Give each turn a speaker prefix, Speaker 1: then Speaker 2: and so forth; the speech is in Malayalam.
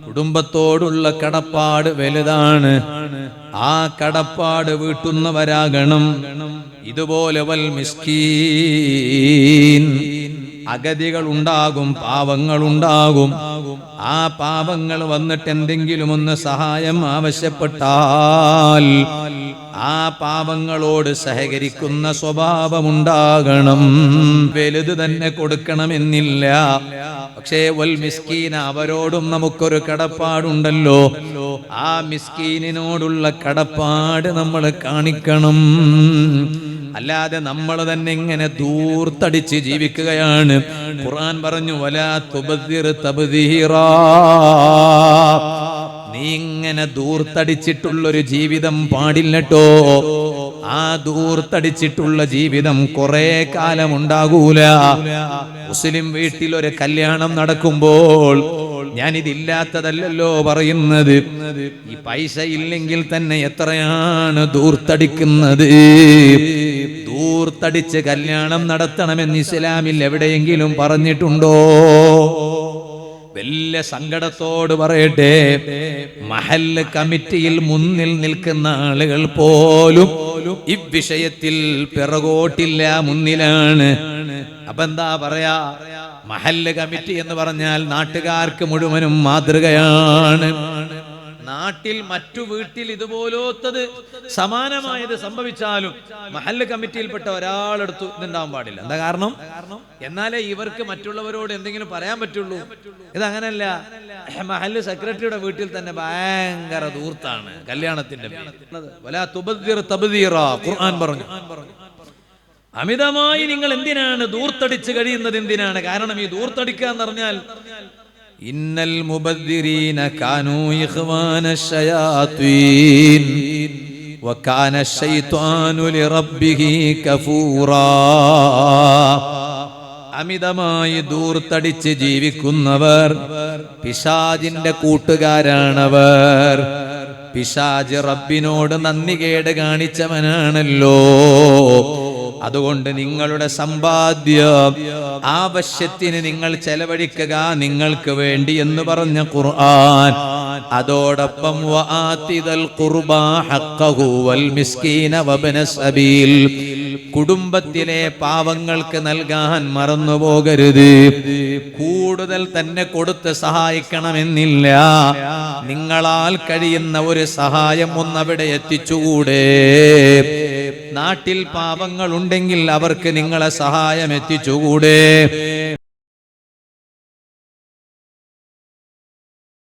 Speaker 1: കുടുംബത്തോടുള്ള കടപ്പാട് വലുതാണ്. ആ കടപ്പാട് വീട്ടുന്നവരാകണം. ഇതുപോലെ വൽ മിസ്കീൻ, അഗതികൾ ഉണ്ടാകും, പാവങ്ങളുണ്ടാകും. ആ പാവങ്ങൾ വന്നിട്ട് എന്തെങ്കിലും ഒന്ന് സഹായം ആവശ്യപ്പെട്ടാൽ ആ പാവങ്ങളോട് സഹകരിക്കുന്ന സ്വഭാവമുണ്ടാകണം. വലുത് തന്നെ കൊടുക്കണമെന്നില്ല, പക്ഷേ വൽ മിസ്കീന, അവരോടും നമുക്കൊരു കടപ്പാടുണ്ടല്ലോ. ആ മിസ്കീനിനോടുള്ള കടപ്പാട് നമ്മൾ കാണിക്കണം. അല്ലാതെ നമ്മൾ തന്നെ ഇങ്ങനെ ദൂർത്തടിച്ച് ജീവിക്കുകയാണ്. ഖുർആൻ പറഞ്ഞു വലാ തുബദ്ദിർ തബ്ദീറാ, നീ ഇങ്ങനെ ദൂർത്തടിച്ചിട്ടുള്ളൊരു ജീവിതം പാടില്ലട്ടോ. ആ ദൂർത്തടിച്ചിട്ടുള്ള ജീവിതം കുറെ കാലം ഉണ്ടാകൂല. മുസ്ലിം വീട്ടിൽ ഒരു കല്യാണം നടക്കുമ്പോൾ ഞാനിതില്ലാത്തതല്ലോ പറയുന്നത്, ഈ പൈസ ഇല്ലെങ്കിൽ തന്നെ എത്രയാണ് ദൂർത്തടിക്കുന്നത്. ദൂർത്തടിച്ച് കല്യാണം നടത്തണമെന്ന് ഇസ്ലാമിൽ എവിടെയെങ്കിലും പറഞ്ഞിട്ടുണ്ടോ? വലിയ സങ്കടത്തോട് പറയട്ടെ, മഹല്ല് കമ്മിറ്റിയിൽ മുന്നിൽ നിൽക്കുന്ന ആളുകൾ പോലും ഇവിഷയത്തിൽ പിറകോട്ടില്ല, മുന്നിലാണ്. അപ്പൊ എന്താ പറയാ, മഹല്ല് കമ്മിറ്റി എന്ന് പറഞ്ഞാൽ നാട്ടുകാർക്ക് മുഴുവനും മാതൃകയാണ്. നാട്ടിൽ മറ്റു വീട്ടിൽ ഇതുപോലത്തത് സമാനമായത് സംഭവിച്ചാലും മഹല്ല് കമ്മിറ്റിയിൽപ്പെട്ട ഒരാളെടുത്ത് ഇതുണ്ടാവാൻ പാടില്ല. എന്താ കാരണം? എന്നാലേ ഇവർക്ക് മറ്റുള്ളവരോട് എന്തെങ്കിലും പറയാൻ പറ്റുള്ളൂ. ഇതങ്ങനല്ല. മഹല്ല് സെക്രട്ടറിയുടെ വീട്ടിൽ തന്നെ ഭയങ്കര ദൂർത്താണ് കല്യാണത്തിന്റെ. വലാ തുബദ്ദിർ തബ്ദീറാ, ഖുർആൻ പറഞ്ഞു. അമിതമായി നിങ്ങൾ എന്തിനാണ് ദൂർത്തടിച്ച് കഴിയുന്നത്? എന്തിനാണ്? കാരണം ഈ ദൂർത്തടിക്കുക എന്ന് പറഞ്ഞാൽ ഇന്നൽ മുബദ്ദിരീന കാനൂ ഇഖ്വാന ശയാത്വീൻ വകാന ശൈത്വാനു ലിറബ്ബിഹി കഫൂറാ. അമിതമായി ദൂർത്തടിച്ച് ജീവിക്കുന്നവർ പിശാചിന്റെ കൂട്ടുകാരാണവർ. പിശാച് റബ്ബിനോട് നന്ദികേട് കാണിച്ചവനാണല്ലോ. അതുകൊണ്ട് നിങ്ങളുടെ സമ്പാദ്യം ആവശ്യത്തിന് നിങ്ങൾ ചെലവഴിക്കുക, നിങ്ങൾക്ക് വേണ്ടി എന്ന് പറഞ്ഞ ഖുർആൻ. അതോടൊപ്പം വആതിദൽ ഖുർബാ ഹഖ്ഖഹു വൽ മിസ്കീന വബ്ന സബീൽ, കുടുംബത്തിലെ പാവങ്ങൾക്ക് നൽകാൻ മറന്നുപോകരുത്. കൂടുതൽ തന്നെ കൊടുത്ത് സഹായിക്കണമെന്നില്ല. നിങ്ങളാൽ കഴിയുന്ന ഒരു സഹായം ഒന്നവിടെ എത്തിച്ചുകൂടെ? നാട്ടിൽ പാവങ്ങൾ ഉണ്ടെങ്കിൽ അവർക്ക് നിങ്ങളെ സഹായം എത്തിച്ചുകൂടെ?